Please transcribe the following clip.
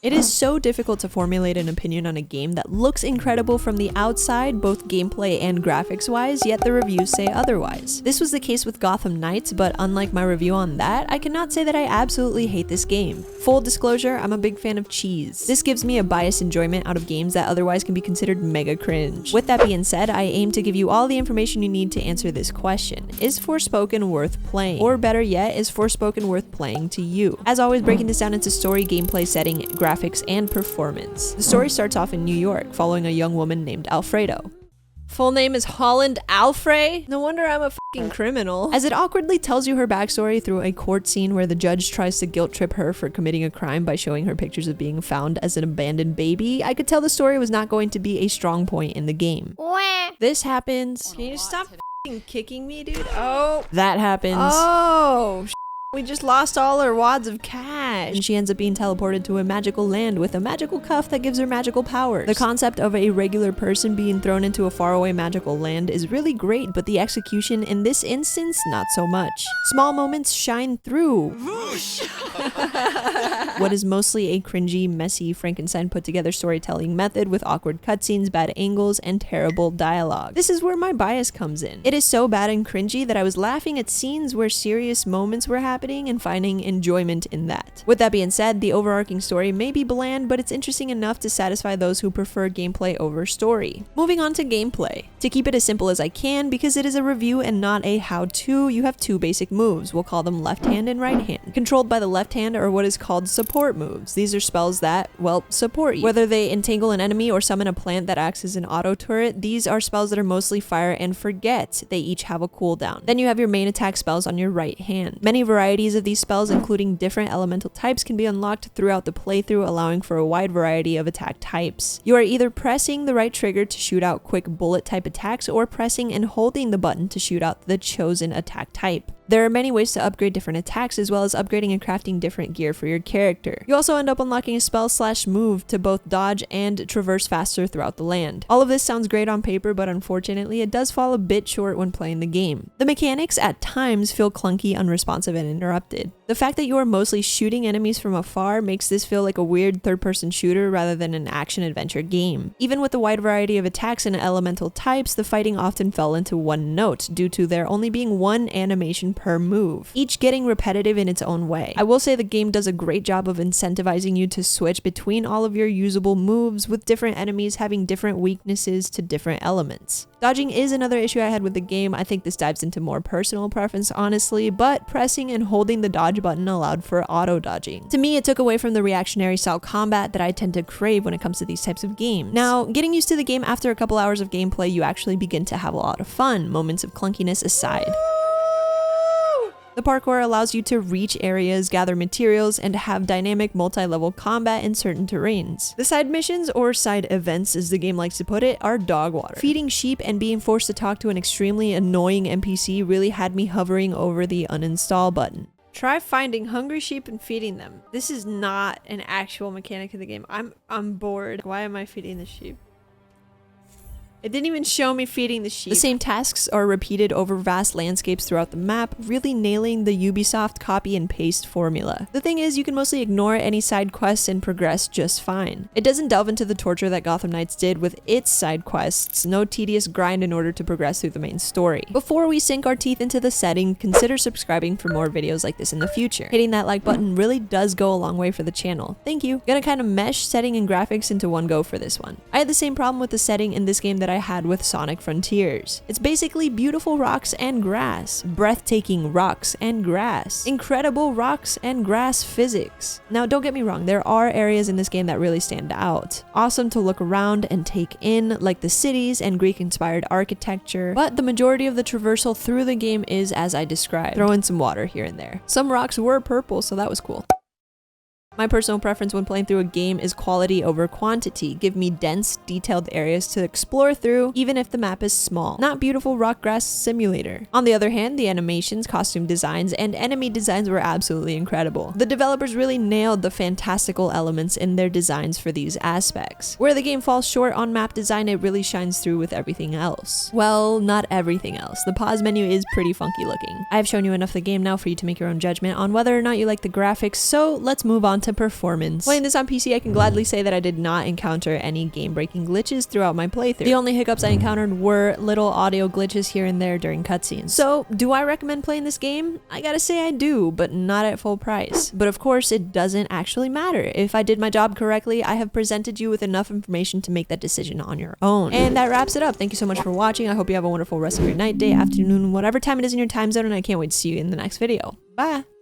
It is so difficult to formulate an opinion on a game that looks incredible from the outside, both gameplay and graphics wise, yet the reviews say otherwise. This was the case with Gotham Knights, but unlike my review on that, I cannot say that I absolutely hate this game. Full disclosure, I'm a big fan of cheese. This gives me a biased enjoyment out of games that otherwise can be considered mega cringe. With that being said, I aim to give you all the information you need to answer this question. Is Forspoken worth playing? Or better yet, is Forspoken worth playing to you? As always, breaking this down into story, gameplay, setting, graphics, and performance. The story starts off in New York, following a young woman named Alfredo. Full name is Holland Alfrey? No wonder I'm a fucking criminal. As it awkwardly tells you her backstory through a court scene where the judge tries to guilt trip her for committing a crime by showing her pictures of being found as an abandoned baby, I could tell the story was not going to be a strong point in the game. This happens. Can you stop fucking kicking me, dude? Oh. That happens. Oh, we just lost all our wads of cash. And she ends up being teleported to a magical land with a magical cuff that gives her magical powers. The concept of a regular person being thrown into a faraway magical land is really great, but the execution in this instance, not so much. Small moments shine through. What is mostly a cringy, messy, Frankenstein put together storytelling method with awkward cutscenes, bad angles, and terrible dialogue. This is where my bias comes in. It is so bad and cringy that I was laughing at scenes where serious moments were happening and finding enjoyment in that. With that being said, the overarching story may be bland, but it's interesting enough to satisfy those who prefer gameplay over story. Moving on to gameplay. To keep it as simple as I can, because it is a review and not a how-to, you have two basic moves. We'll call them left hand and right hand. Controlled by the left hand are what is called support moves. These are spells that, well, support you. Whether they entangle an enemy or summon a plant that acts as an auto turret, these are spells that are mostly fire and forget. They each have a cooldown. Then you have your main attack spells on your right hand. Many varieties of these spells, including different elemental types, can be unlocked throughout the playthrough, allowing for a wide variety of attack types. You are either pressing the right trigger to shoot out quick bullet type attacks or pressing and holding the button to shoot out the chosen attack type. There are many ways to upgrade different attacks, as well as upgrading and crafting different gear for your character. You also end up unlocking a spell/move to both dodge and traverse faster throughout the land. All of this sounds great on paper, but unfortunately it does fall a bit short when playing the game. The mechanics at times feel clunky, unresponsive, and interrupted. The fact that you are mostly shooting enemies from afar makes this feel like a weird third-person shooter rather than an action-adventure game. Even with the wide variety of attacks and elemental types, the fighting often fell into one note due to there only being one animation per move, each getting repetitive in its own way. I will say the game does a great job of incentivizing you to switch between all of your usable moves, with different enemies having different weaknesses to different elements. Dodging is another issue I had with the game. I think this dives into more personal preference, honestly, but pressing and holding the dodge button allowed for auto dodging. To me, it took away from the reactionary style combat that I tend to crave when it comes to these types of games. Now, getting used to the game after a couple hours of gameplay, you actually begin to have a lot of fun, moments of clunkiness aside. The parkour allows you to reach areas, gather materials, and have dynamic multi-level combat in certain terrains. The side missions, or side events as the game likes to put it, are dog water. Feeding sheep and being forced to talk to an extremely annoying NPC really had me hovering over the uninstall button. Try finding hungry sheep and feeding them. This is not an actual mechanic of the game. I'm bored. Why am I feeding the sheep? It didn't even show me feeding the sheep. The same tasks are repeated over vast landscapes throughout the map, really nailing the Ubisoft copy and paste formula. The thing is, you can mostly ignore any side quests and progress just fine. It doesn't delve into the torture that Gotham Knights did with its side quests, no tedious grind in order to progress through the main story. Before we sink our teeth into the setting, consider subscribing for more videos like this in the future. Hitting that like button really does go a long way for the channel. Thank you. Gonna kind of mesh setting and graphics into one go for this one. I had the same problem with the setting in this game that I had with Sonic Frontiers. It's basically beautiful rocks and grass, breathtaking rocks and grass, incredible rocks and grass physics. Now, don't get me wrong, there are areas in this game that really stand out. Awesome to look around and take in, like the cities and Greek-inspired architecture, but the majority of the traversal through the game is as I described. Throw in some water here and there. Some rocks were purple, so that was cool. My personal preference when playing through a game is quality over quantity. Give me dense, detailed areas to explore through, even if the map is small. Not beautiful rock grass simulator. On the other hand, the animations, costume designs, and enemy designs were absolutely incredible. The developers really nailed the fantastical elements in their designs for these aspects. Where the game falls short on map design, it really shines through with everything else. Well, not everything else. The pause menu is pretty funky looking. I've shown you enough of the game now for you to make your own judgment on whether or not you like the graphics, so let's move on to performance. Playing this on PC, I can gladly say that I did not encounter any game-breaking glitches throughout my playthrough. The only hiccups I encountered were little audio glitches here and there during cutscenes. So, do I recommend playing this game? I gotta say I do, but not at full price. But of course, it doesn't actually matter. If I did my job correctly, I have presented you with enough information to make that decision on your own. And that wraps it up. Thank you so much for watching. I hope you have a wonderful rest of your night, day, afternoon, whatever time it is in your time zone, and I can't wait to see you in the next video. Bye!